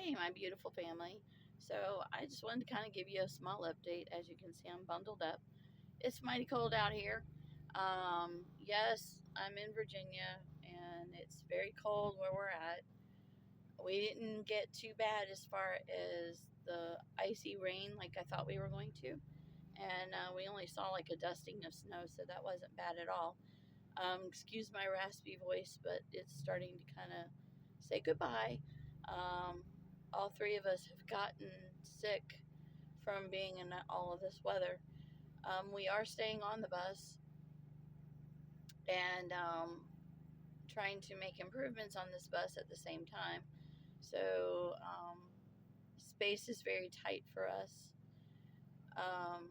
Hey, my beautiful family. So, I just wanted to kind of give you a small update. As you can see, I'm bundled up. It's mighty cold out here. Yes, I'm in Virginia and it's very cold where we're at. We didn't get too bad as far as the icy rain like I thought we were going to. And we only saw like a dusting of snow, so that wasn't bad at all. Excuse my raspy voice, but it's starting to kind of say goodbye. Um, all three of us have gotten sick from being in all of this weather. We are staying on the bus and trying to make improvements on this bus at the same time. So, space is very tight for us. Um,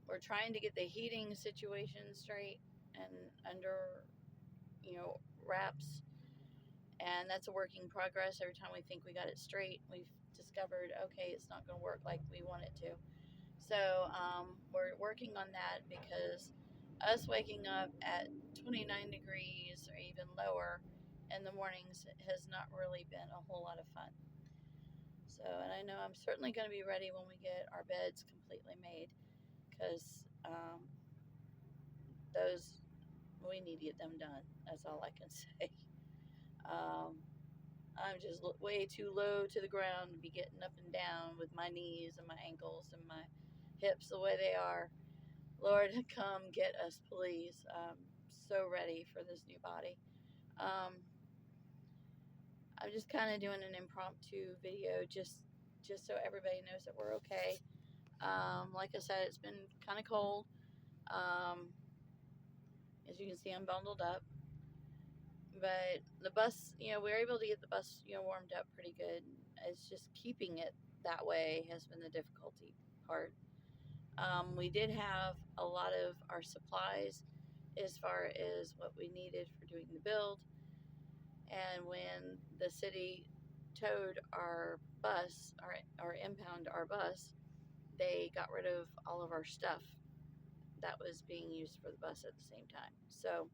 we're trying to get the heating situation straight and under, wraps, and that's a work in progress. Every time we think we got it straight, we've discovered, okay, it's not going to work like we want it to. So we're working on that because us waking up at 29 degrees or even lower in the mornings has not really been a whole lot of fun. So, and I know I'm certainly going to be ready when we get our beds completely made, because those, we need to get them done. That's all I can say. Um, I'm just way too low to the ground to be getting up and down with my knees and my ankles and my hips the way they are. Lord, come get us, please. I'm so ready for this new body. Um, I'm just kind of doing an impromptu video just so everybody knows that we're okay. Like I said, it's been kind of cold. Um, as you can see, I'm bundled up. But the bus, we were able to get the bus, warmed up pretty good. It's just keeping it that way has been the difficulty part. We did have a lot of our supplies as far as what we needed for doing the build. And when the city towed our bus, or impound our bus, they got rid of all of our stuff that was being used for the bus at the same time. So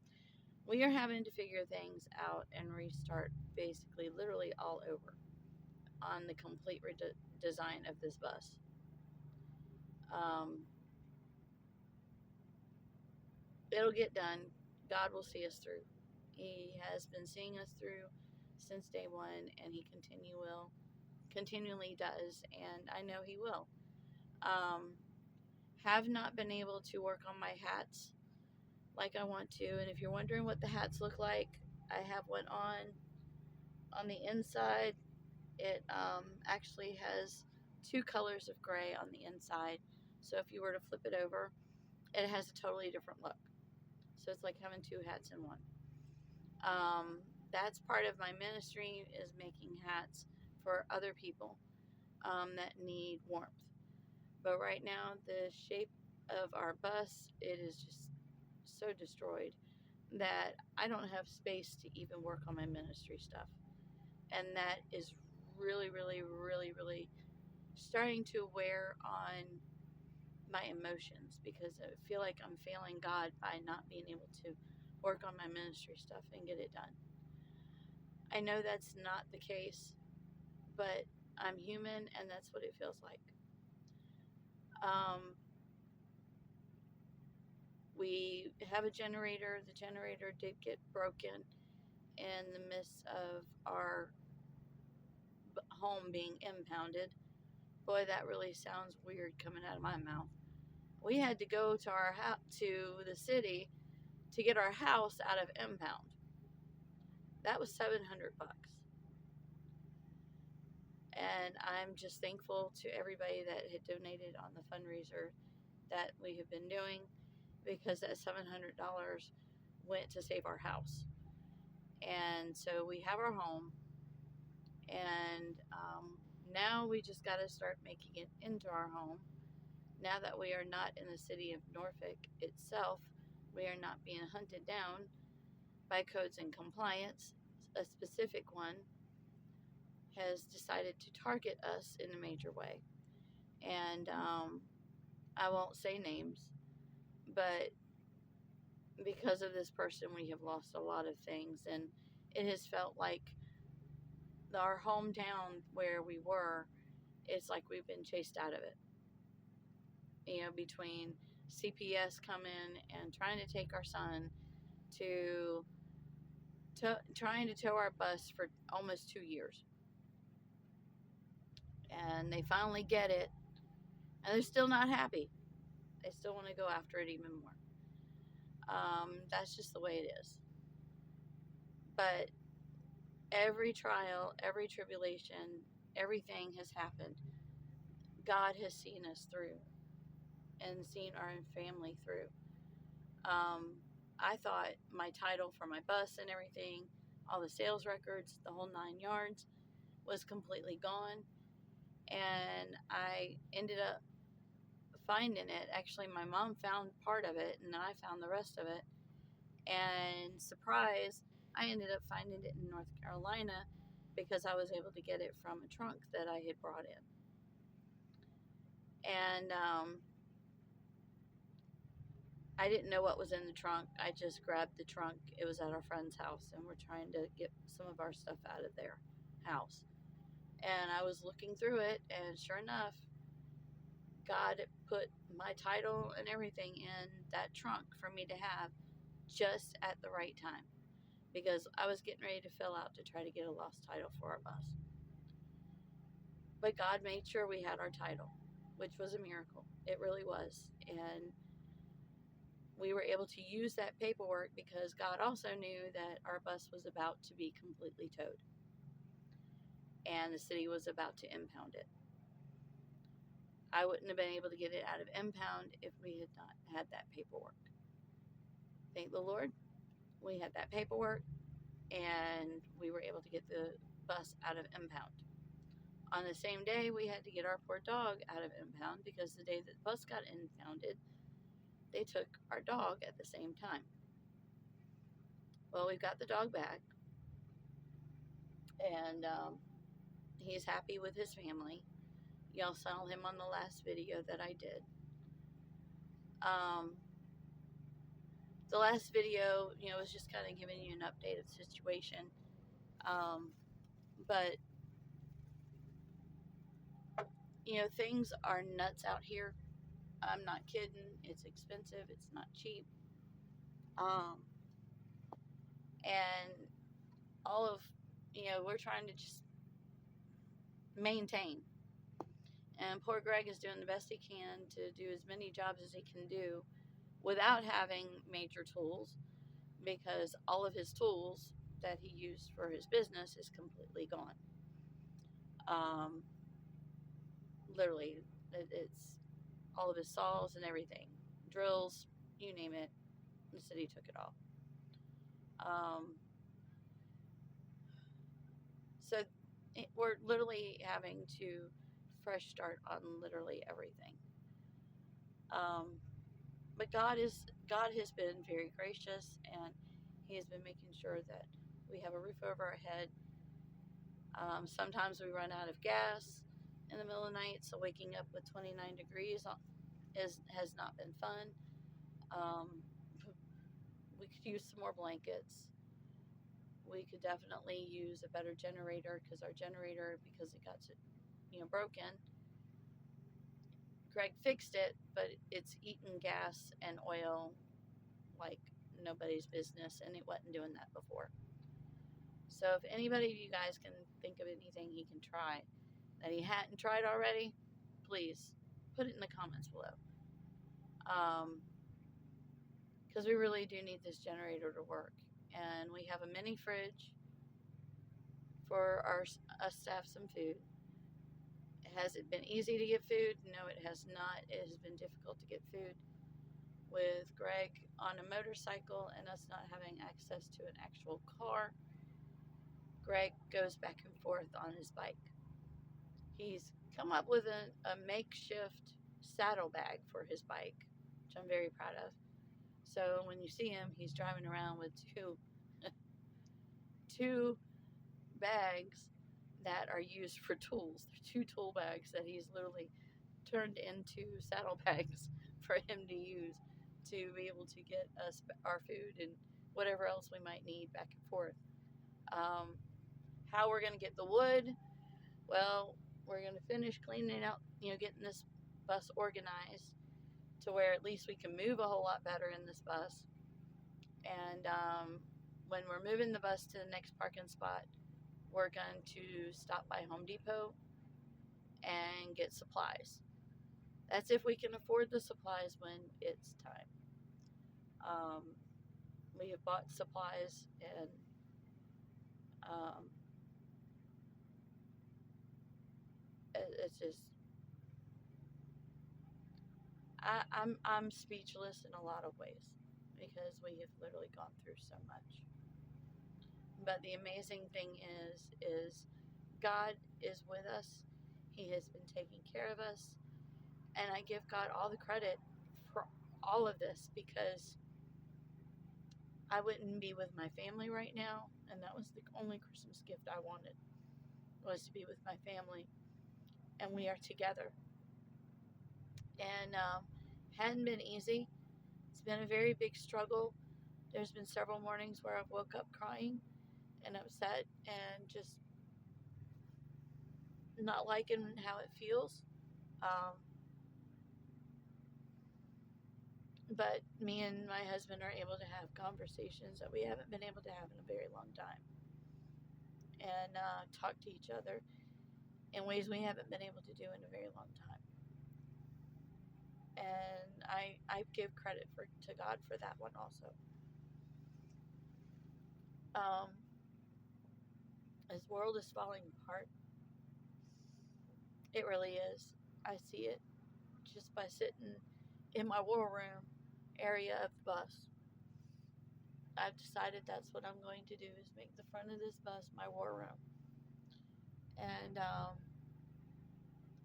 we are having to figure things out and restart basically literally all over on the complete design of this bus. Um, it'll get done. God will see us through. He has been seeing us through since day one, and He continually does, and I know He will. Um, have not been able to work on my hats like I want to, and if you're wondering what the hats look like, I have one on the inside. It actually has two colors of gray on the inside, so if you were to flip it over, it has a totally different look. So it's like having two hats in one. That's part of my ministry, is making hats for other people that need warmth. But right now, the shape of our bus, it is just so destroyed that I don't have space to even work on my ministry stuff. And that is really, really, really, really starting to wear on my emotions, because I feel like I'm failing God by not being able to work on my ministry stuff and get it done. I know that's not the case, but I'm human and that's what it feels like. Um, we have a generator. The generator did get broken in the midst of our home being impounded. Boy, that really sounds weird coming out of my mouth. We had to go to to the city to get our house out of impound. That was $700. And I'm just thankful to everybody that had donated on the fundraiser that we have been doing, because that $700 went to save our house. And so we have our home, and now we just got to start making it into our home. Now that we are not in the city of Norfolk itself, we are not being hunted down by codes and compliance. A specific one has decided to target us in a major way. And I won't say names, but because of this person, we have lost a lot of things, and it has felt like our hometown where we were, it's like we've been chased out of it. Between CPS coming and trying to take our son to trying to tow our bus for almost 2 years. And they finally get it, and they're still not happy. They still want to go after it even more. That's just the way it is. But every trial, every tribulation, everything has happened. God has seen us through and seen our family through. I thought my title for my bus and everything, all the sales records, the whole 9 yards, was completely gone. And I ended up finding it. Actually, my mom found part of it, and I found the rest of it. And surprise, I ended up finding it in North Carolina because I was able to get it from a trunk that I had brought in. And I didn't know what was in the trunk. I just grabbed the trunk. It was at our friend's house, and we're trying to get some of our stuff out of their house. And I was looking through it, and sure enough, God put my title and everything in that trunk for me to have just at the right time, because I was getting ready to fill out to try to get a lost title for our bus. But God made sure we had our title, which was a miracle. It really was. And we were able to use that paperwork because God also knew that our bus was about to be completely towed, and the city was about to impound it. I wouldn't have been able to get it out of impound if we had not had that paperwork. Thank the Lord, we had that paperwork, and we were able to get the bus out of impound. On the same day, we had to get our poor dog out of impound because the day that the bus got impounded, they took our dog at the same time. Well, we've got the dog back, and he's happy with his family. Y'all saw him on the last video that I did. The last video, was just kind of giving you an update of the situation. But, things are nuts out here. I'm not kidding. It's expensive. It's not cheap. And all of, we're trying to just maintain. And poor Greg is doing the best he can to do as many jobs as he can do without having major tools, because all of his tools that he used for his business is completely gone. Literally, it's all of his saws and everything, drills, you name it, the city took it all. So we're literally having to fresh start on literally everything. But God has been very gracious, and He has been making sure that we have a roof over our head. Sometimes we run out of gas in the middle of the night, so waking up with 29 degrees has not been fun. We could use some more blankets. We could definitely use a better generator, because our generator, because it got broken, Greg fixed it, but it's eating gas and oil like nobody's business, and it wasn't doing that before. So if anybody of you guys can think of anything he can try that he hadn't tried already, please put it in the comments below. Because we really do need this generator to work. And we have a mini fridge for us to have some food. Has it been easy to get food? No, it has not. It has been difficult to get food. With Greg on a motorcycle and us not having access to an actual car, Greg goes back and forth on his bike. He's come up with a makeshift saddlebag for his bike, which I'm very proud of. So when you see him, he's driving around with two bags that are used for tools. They're 2 tool bags that he's literally turned into saddlebags for him to use to be able to get us our food and whatever else we might need back and forth. How we're going to get the wood? Well, we're going to finish cleaning out, getting this bus organized to where at least we can move a whole lot better in this bus. And when we're moving the bus to the next parking spot, we're going to stop by Home Depot and get supplies. That's if we can afford the supplies when it's time. We have bought supplies, and it's just, I'm speechless in a lot of ways because we have literally gone through so much. But the amazing thing is God is with us. He has been taking care of us, and I give God all the credit for all of this because I wouldn't be with my family right now, and that was the only Christmas gift I wanted, was to be with my family, and we are together. And hadn't been easy. It's been a very big struggle. There's been several mornings where I've woke up crying and upset and just not liking how it feels. Um, but me and my husband are able to have conversations that we haven't been able to have in a very long time, and talk to each other in ways we haven't been able to do in a very long time. And I give credit to God for that one also. This world is falling apart. It really is. I see it just by sitting in my war room area of the bus. I've decided that's what I'm going to do, is make the front of this bus my war room. And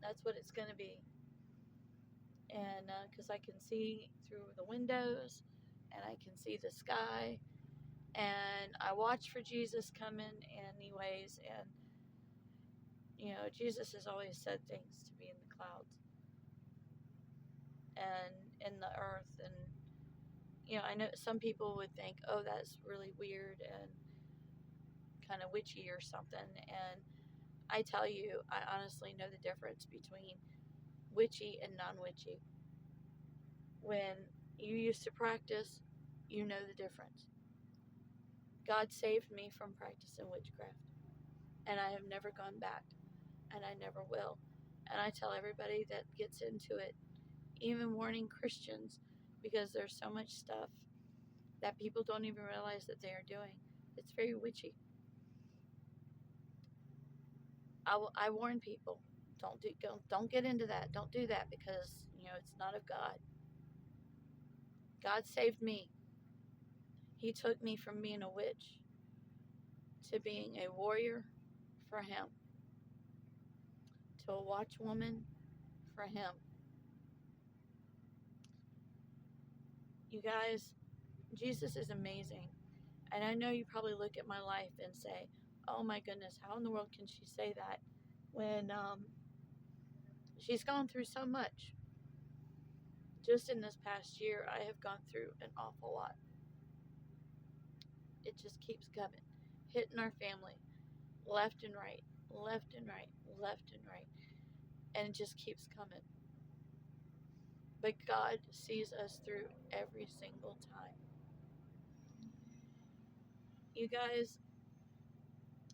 that's what it's going to be. And because I can see through the windows and I can see the sky, and I watch for Jesus coming anyways. And Jesus has always said things to be in the clouds and in the earth. And I know some people would think, oh, that's really weird and kind of witchy or something. And I tell you, I honestly know the difference between witchy and non-witchy. When you used to practice, you know the difference. God saved me from practicing witchcraft, and I have never gone back, and I never will. And I tell everybody that gets into it, even warning Christians, because there's so much stuff that people don't even realize that they are doing. It's very witchy. I warn people, don't get into that. Don't do that, because it's not of God. God saved me. He took me from being a witch to being a warrior for Him, to a watchwoman for Him. You guys, Jesus is amazing. And I know you probably look at my life and say, oh my goodness, how in the world can she say that when she's gone through so much? Just in this past year, I have gone through an awful lot. It just keeps coming, hitting our family, left and right, left and right, left and right. And it just keeps coming. But God sees us through every single time. You guys,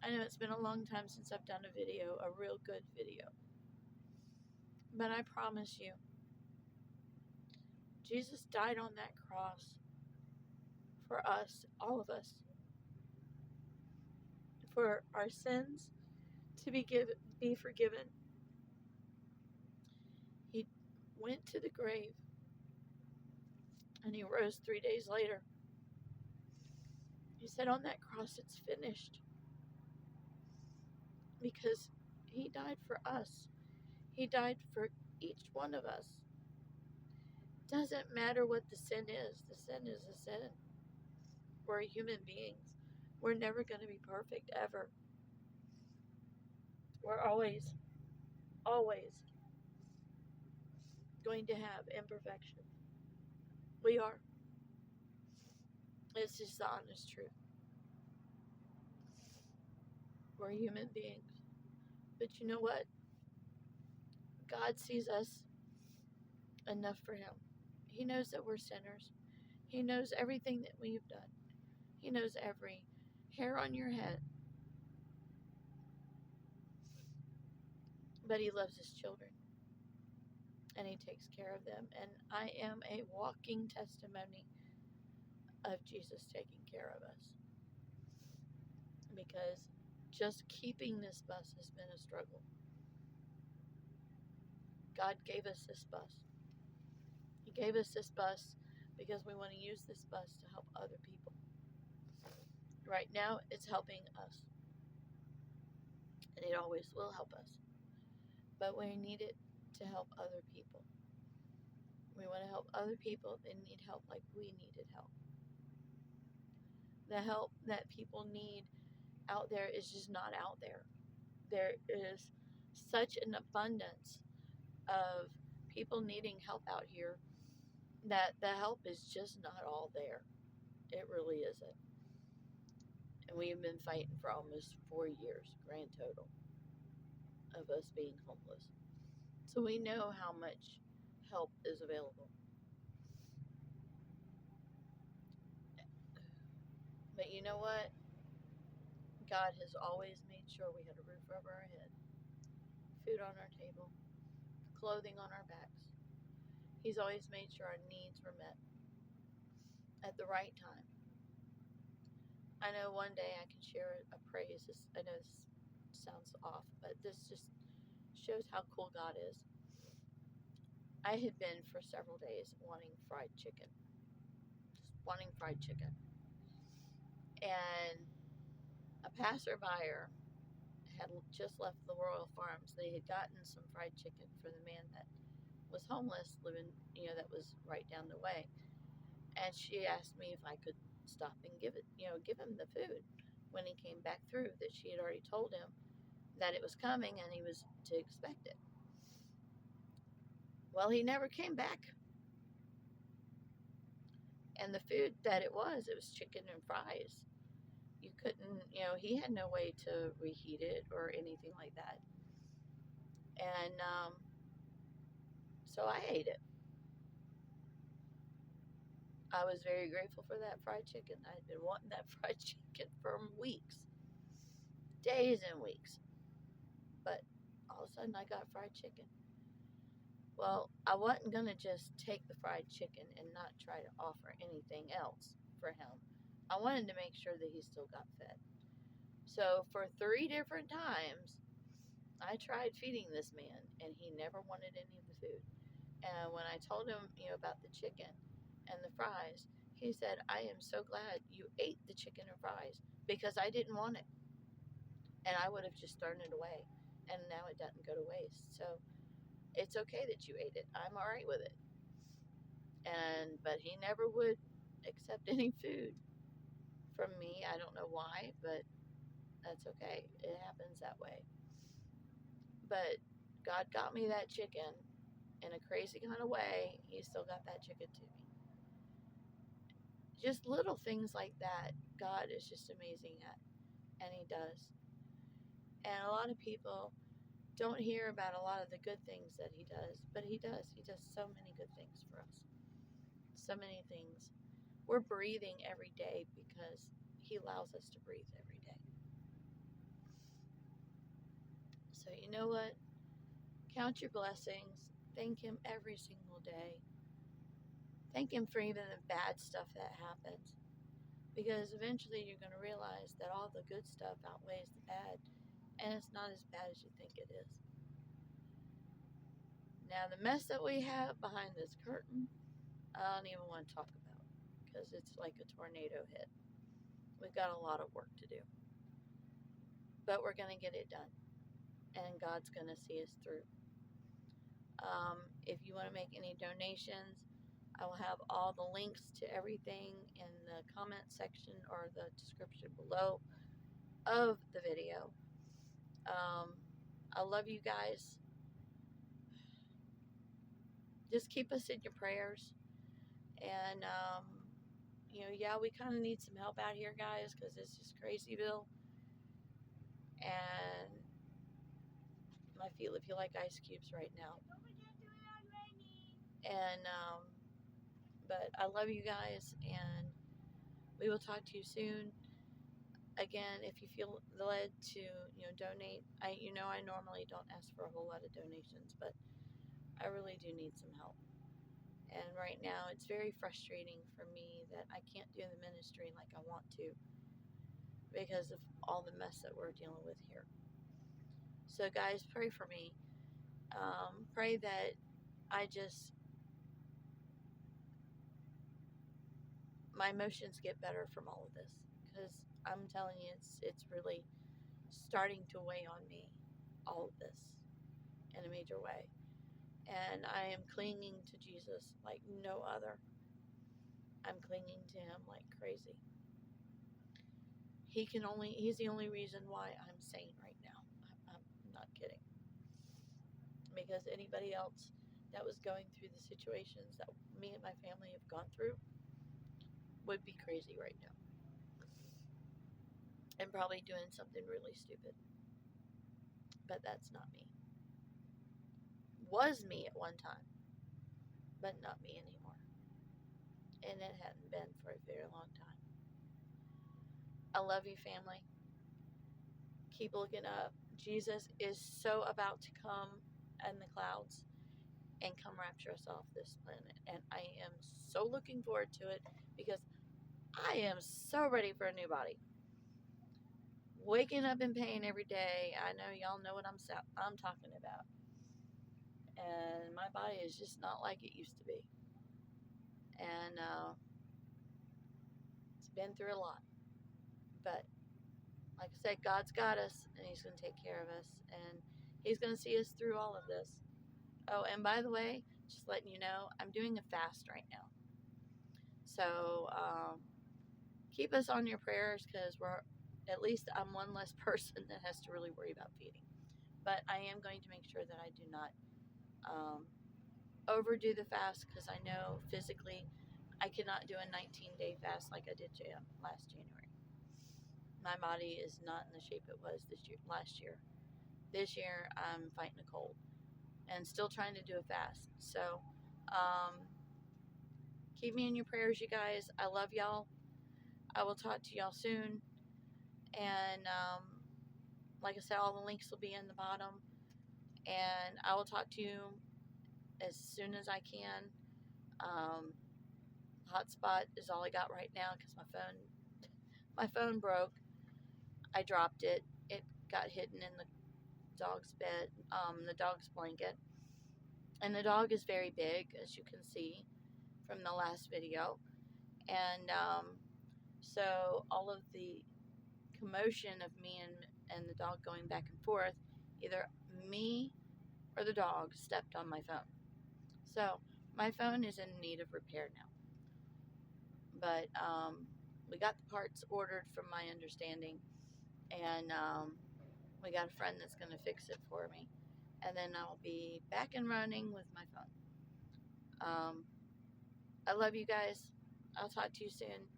I know it's been a long time since I've done a video, a real good video. But I promise you, Jesus died on that cross for us, all of us, for our sins to be forgiven. He went to the grave, and He rose 3 days later. He said on that cross, it's finished, because He died for us. He died for each one of us. Doesn't matter what the sin is. The sin is a sin. We're human beings. We're never going to be perfect, ever. We're always going to have imperfection. We are. It's just the honest truth. We're human beings. But you know what? God sees us enough for Him. He knows that we're sinners. He knows everything that we've done. He knows every hair on your head. But He loves His children. And He takes care of them. And I am a walking testimony of Jesus taking care of us. Because just keeping this bus has been a struggle. God gave us this bus. He gave us this bus because we want to use this bus to help other people. Right now, it's helping us. And it always will help us. But we need it to help other people. We want to help other people that need help like we needed help. The help that people need out there is just not out there. There is such an abundance of people needing help out here that the help is just not all there. It really isn't. And we have been fighting for almost 4 years, grand total, of us being homeless. So we know how much help is available. But you know what? God has always made sure we had a roof over our head, food on our table, clothing on our backs. He's always made sure our needs were met at the right time. I know one day I can share a praise. I know this sounds off, but this just shows how cool God is. I had been for several days wanting fried chicken. Just wanting fried chicken. And a passerby had just left the Royal Farms. They had gotten some fried chicken for the man that was homeless, living, that was right down the way. And she asked me if I could stop and give him the food when he came back through, that she had already told him that it was coming and he was to expect it. Well, he never came back. And the food that it was chicken and fries. You couldn't, he had no way to reheat it or anything like that. And so I ate it. I was very grateful for that fried chicken. I had been wanting that fried chicken for weeks, days and weeks. But all of a sudden I got fried chicken. Well, I wasn't going to just take the fried chicken and not try to offer anything else for him. I wanted to make sure that he still got fed. So for 3 different times, I tried feeding this man, and he never wanted any of the food. And when I told him, about the chicken and the fries, he said, "I am so glad you ate the chicken and fries because I didn't want it. And I would have just thrown it away. And now it doesn't go to waste. So it's okay that you ate it. I'm all right with it." But he never would accept any food from me. I don't know why, but that's okay. It happens that way. But God got me that chicken in a crazy kind of way. He still got that chicken to me. Just little things like that, God is just amazing at, and He does. And a lot of people don't hear about a lot of the good things that He does, but He does. He does so many good things for us. So many things. We're breathing every day because He allows us to breathe every day. So you know what? Count your blessings. Thank Him every single day. Thank Him for even the bad stuff that happens. Because eventually you're going to realize that all the good stuff outweighs the bad. And it's not as bad as you think it is. Now, the mess that we have behind this curtain, I don't even want to talk about. Because it's like a tornado hit. We've got a lot of work to do. But we're going to get it done. And God's going to see us through. If you want to make any donations, I will have all the links to everything in the comment section or the description below of the video. I love you guys. Just keep us in your prayers. And, yeah, we kind of need some help out here, guys, because it's just Crazyville. and my feet feel like ice cubes right now. And but I love you guys, and we will talk to you soon. Again, if you feel led to donate, I normally don't ask for a whole lot of donations, but I really do need some help. And right now, it's very frustrating for me that I can't do the ministry like I want to because of all the mess that we're dealing with here. So, guys, pray for me. Pray that my emotions get better from all of this, because I'm telling you, it's really starting to weigh on me, all of this, in a major way. And I am clinging to Jesus like no other. I'm clinging to him like crazy. He's the only reason why I'm sane right now. I'm not kidding. Because anybody else that was going through the situations that me and my family have gone through would be crazy right now. And probably doing something really stupid. But that's not me. Was me at one time, but not me anymore. And it hadn't been for a very long time. I love you, family. Keep looking up. Jesus is so about to come in the clouds and come rapture us off this planet. And I am so looking forward to it, because I am so ready for a new body. Waking up in pain every day. I know y'all know what I'm talking about. And my body is just not like it used to be. And it's been through a lot. But like I said, God's got us, and he's going to take care of us, and he's going to see us through all of this. Oh, and by the way, just letting you know, I'm doing a fast right now. So keep us on your prayers, because at least I'm one less person that has to really worry about feeding. But I am going to make sure that I do not overdo the fast, because I know physically I cannot do a 19-day fast like I did last January. My body is not in the shape it was last year. This year I'm fighting a cold and still trying to do a fast. So keep me in your prayers, you guys. I love y'all. I will talk to y'all soon. And like I said, all the links will be in the bottom. And I will talk to you as soon as I can. Hotspot is all I got right now, because my phone broke. I dropped it. It got hidden in the dog's bed, the dog's blanket. And the dog is very big, as you can see from the last video. And so all of the commotion of me and the dog going back and forth, either me or the dog stepped on my phone. So my phone is in need of repair now. But we got the parts ordered, from my understanding, and we got a friend that's going to fix it for me. And then I'll be back and running with my phone. I love you guys. I'll talk to you soon.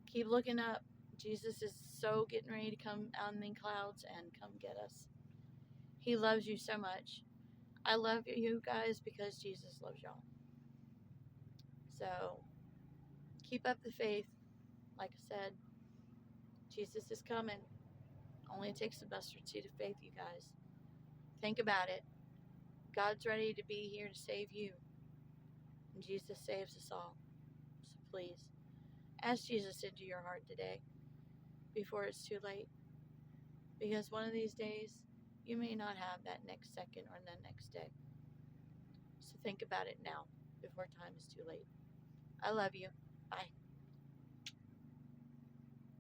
Keep looking up. Jesus is so getting ready to come out in the clouds and come get us. He loves you so much. I love you guys because Jesus loves y'all. So keep up the faith. Like I said, Jesus is coming. Only takes a mustard seed of faith, you guys. Think about it. God's ready to be here to save you. And Jesus saves us all. So please, ask Jesus into your heart today, before it's too late. Because one of these days, you may not have that next second or the next day. So think about it now, before time is too late. I love you. Bye.